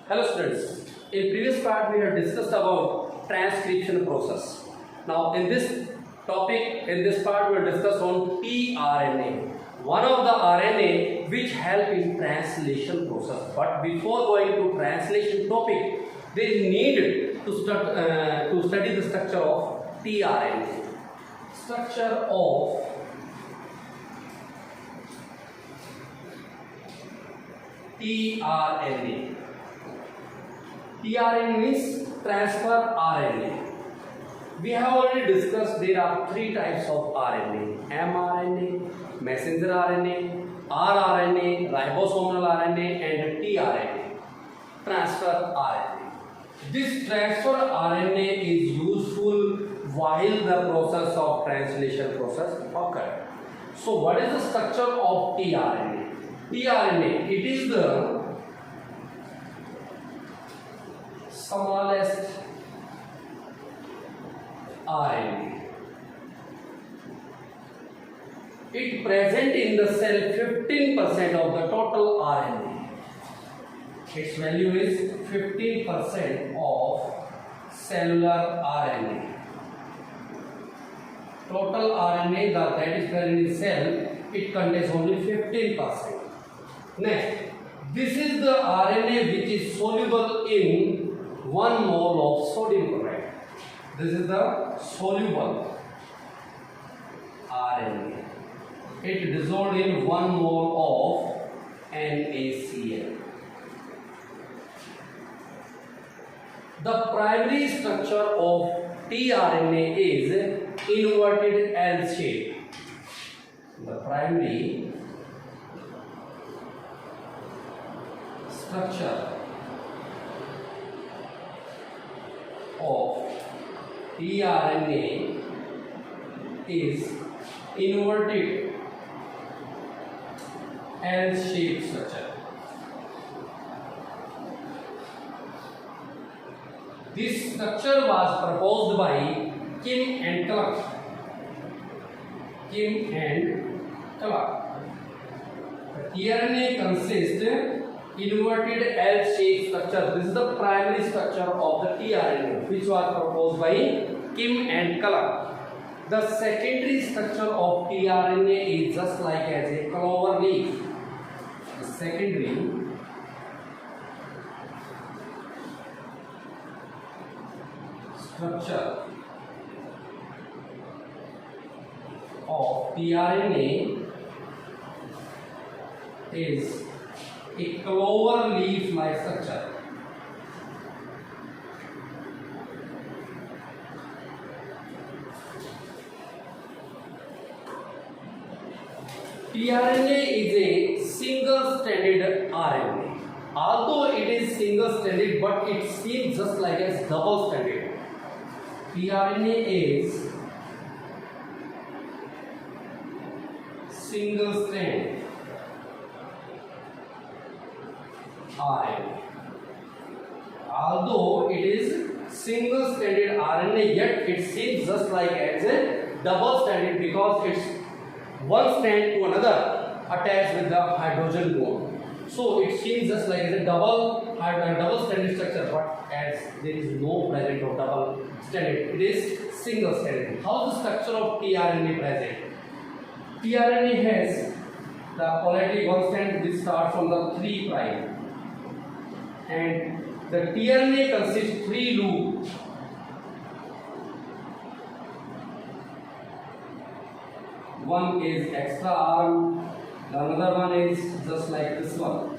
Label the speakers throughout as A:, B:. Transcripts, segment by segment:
A: Hello students, in previous part we have discussed about transcription process. Now in this topic, in this part we will discuss on tRNA, one of the RNA which help in translation process. But before going to translation topic, there is need to study the structure of tRNA. Structure of tRNA. tRNA means transfer RNA. We have already discussed there are three types of RNA: mRNA, messenger RNA, rRNA, ribosomal RNA, and tRNA, transfer RNA. This transfer RNA is useful while the process of translation process occurs. So what is the structure of tRNA? tRNA, it is the smallest RNA. It present in the cell 15% of the total RNA. Its value is 15% of cellular RNA. Total RNA that is present in cell, it contains only 15%. Next, this is the RNA which is soluble in 1 mole of sodium chloride. This is the soluble RNA. It dissolved in 1 mole of NaCl. The primary structure of tRNA is inverted L shape. The primary structure of tRNA is inverted L-shaped structure. This structure was proposed by Kim and Clark. Kim and Clark. The tRNA consists inverted L-shaped structure. This is the primary structure of the tRNA, which was proposed by Kim and Clark. The secondary structure of tRNA is just like as a clover leaf. The secondary structure of tRNA is a clover leaf like structure. tRNA is a single-stranded RNA. Although it is single-stranded, but it seems just like a double-stranded. tRNA is single-strand RNA. Although it is single-stranded RNA, yet it seems just like as a double-stranded because it's one strand to another attached with the hydrogen bond. So it seems just like as a double-stranded structure, but as there is no present of double-stranded, it is single-stranded. How the structure of tRNA present? tRNA has the polarity one strand which starts from the 3 prime. And the tRNA consists 3 loops. One is extra arm, the another one is just like this one.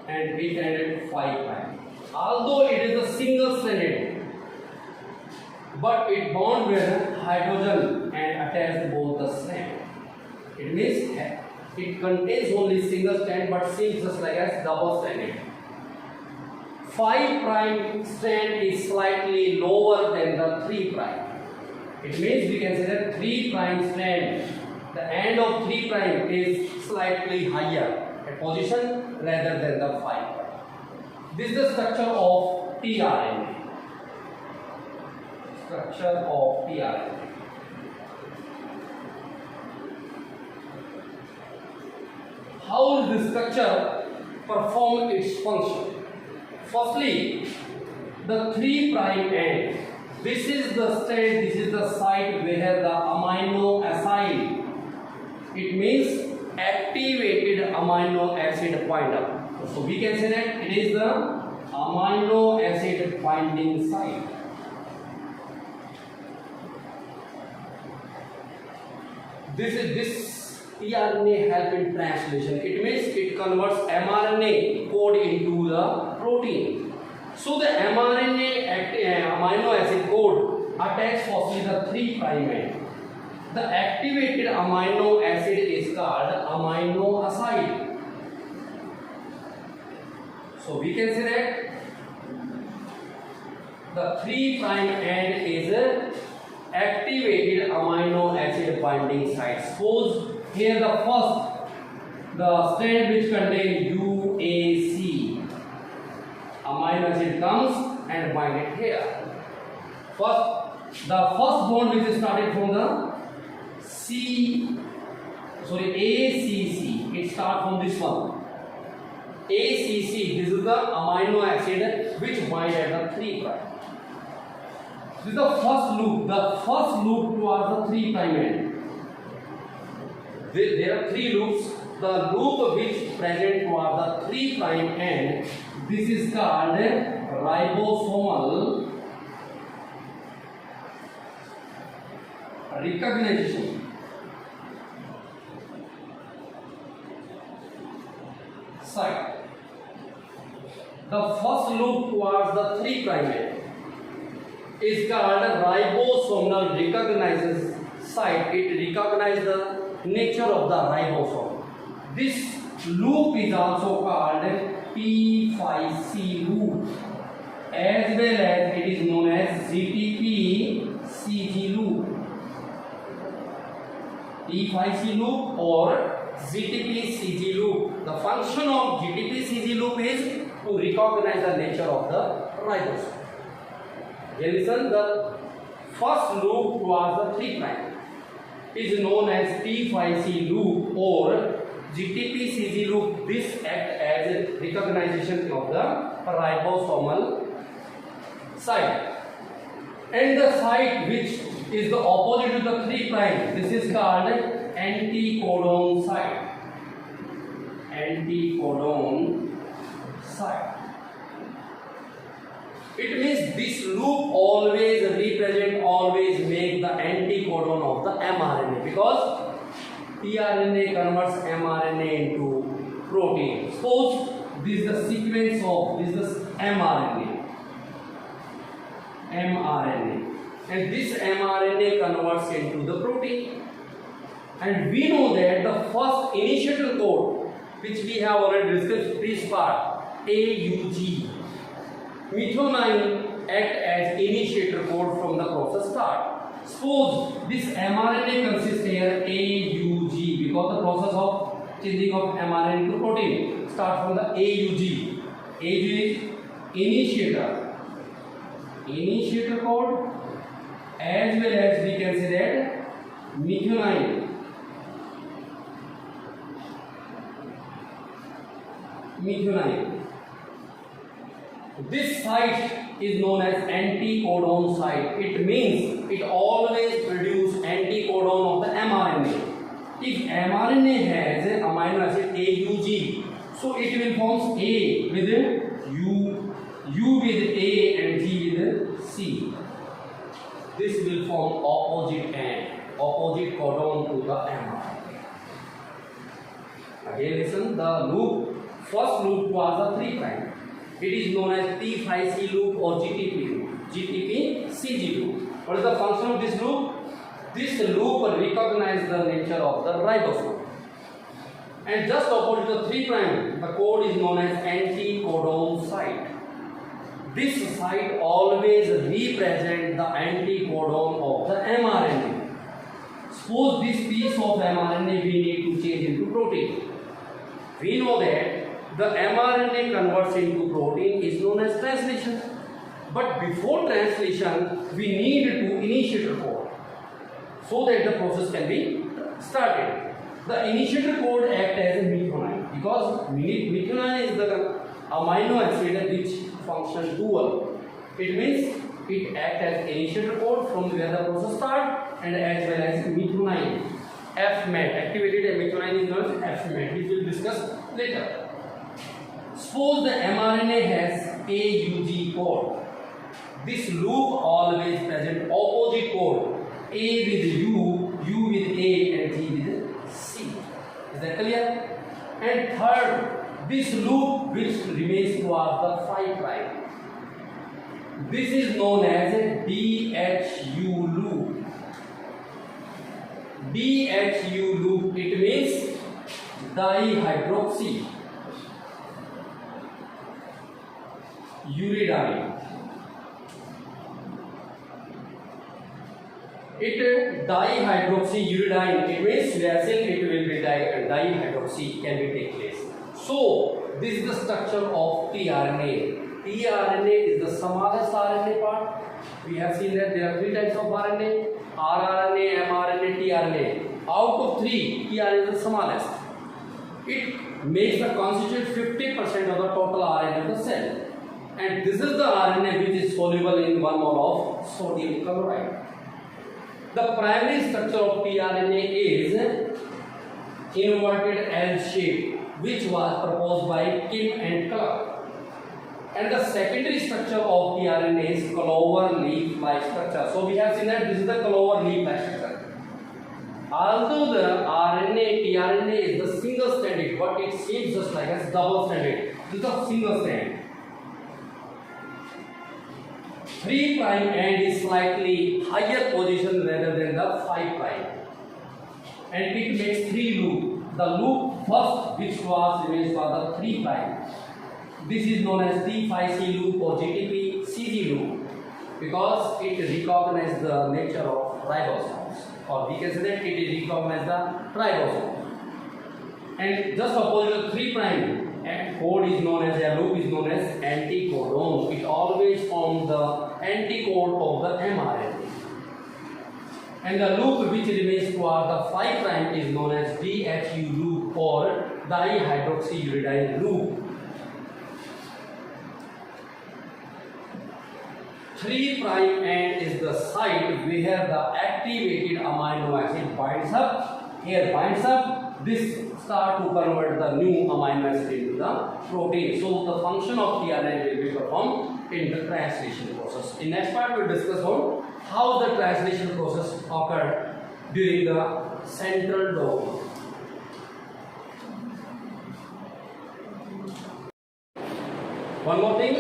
A: And it ended 5 prime. Although it is a single stranded, but it bond with hydrogen and attached both the strand. It means it contains only single strand but seems just like as double stranded. 5 prime strand is slightly lower than the 3 prime. It means we can say that 3 prime strand, the end of 3 prime is slightly higher at position rather than the 5 prime. This is the structure of tRNA. Structure of tRNA. how this structure perform its function? Firstly, the 3' end. This is the state, this is the site where the amino acid, it means activated amino acid binder. So we can say that it is the amino acid binding site. This tRNA help in translation. It means it converts mRNA code into the protein. So the amino acid code attach firstly the 3' end. The activated amino acid is called amino acid. So we can say that the 3' end is activated amino acid binding site. Suppose here the strand which contains UAC amino acid comes and bind it here. The first bond which is started from the ACC, it starts from this one. ACC, this is the amino acid which bind at the 3'. This is the first loop towards the 3' end. There are 3 loops. The loop which present towards the 3' end, this is called ribosomal recognition. Site. The first loop towards the 3' end is called ribosomal recognizes site. It recognizes the nature of the ribosome. This loop is also called P5C loop, as well as it is known as GTP-CG loop. P5C loop or GTP-CG loop. The function of GTP-CG loop is to recognize the nature of the ribosome. Here listen, the first loop towards the 3' is known as P5C loop or GTP-CG loop. This acts as recognition of the ribosomal site. And the site which is the opposite to the 3', this is called anticodon site. Anticodon site. It means this loop always make the anticodon of the mRNA, because tRNA converts mRNA into protein. Suppose this is the sequence of this mRNA, and this mRNA converts into the protein. And we know that the first initiator code, which we have already discussed this part, AUG, methionine act as initiator code from the process start. Suppose this mRNA consists here AUG, because the process of changing of mRNA into protein starts from the AUG. AUG is initiator code, as well as we can say that methionine. This site is known as anticodon site. It means it always produces anticodon of the mRNA. If mRNA has an amino acid AUG, so it will form A with U, U with A, and G with C. This will form opposite codon to the mRNA. Again listen, the first loop was the 3'. It is known as P5C loop or GTP-CG loop. What is the function of this loop? This loop recognizes the nature of the ribosome. And just opposite the 3', the code is known as anticodon site. This site always represents the anticodon of the mRNA. Suppose this piece of mRNA we need to change into protein. We know that the mRNA converts into protein is known as translation. But before translation, we need to initiator code so that the process can be started. The initiator code acts as a methionine. because methionine is the amino acid which function dual. It means it acts as initiator code from where the process start, and as well as methionine. F-met, activated methionine is known as F-met, which we will discuss later. Suppose the mRNA has AUG code. This loop always present opposite code, A with U, U with A, and G with C. Is that clear? And third, this loop which remains towards the 5 prime. This is known as a DHU loop. DHU loop, it means dihydroxy uridine. It dihydroxy uridine, it means reaction it will be dihydroxy can be take place. So this is the structure of tRNA. tRNA is the smallest RNA part. We have seen that there are 3 types of RNA: rRNA, mRNA, tRNA. Out of 3, tRNA is the smallest. It makes the constitute 50% of the total RNA of the cell. And this is the RNA which is soluble in 1 mole of sodium chloride. The primary structure of tRNA is inverted L shape, which was proposed by Kim and Clark. And the secondary structure of tRNA is clover leaf-like structure. So we have seen that this is the clover leaf-like structure. Although the tRNA is the single stranded, but it seems just like a double stranded. This is a single strand. 3 prime end is slightly higher position rather than the 5 prime, and it makes 3 loop. The loop first, which was remains for the 3 prime. This is known as T5C loop or GTP-CG loop because it recognizes the nature of ribosomes, or we can say that it recognizes the ribosome. And just opposite the 3 prime code is known as a loop is known as anticodon. It always forms the anticode of the mRNA. And the loop which remains toward the 5 prime is known as DHU loop or dihydroxyuridine loop. 3 prime end is the site where the activated amino acid binds up. Here binds up. This start to convert the new amino acid into the protein. So the function of tRNA will be performed in the translation process. In next part we will discuss about how the translation process occurred during the central dogma. One more thing,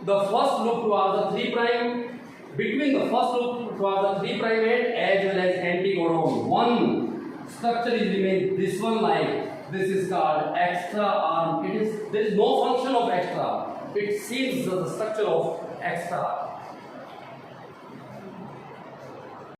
A: the first loop towards the 3 prime, between the first loop towards the 3 prime end as well as anticodon, one structure is remained, this one like, this is called extra arm. There is no function of extra. It seals the structure of extra.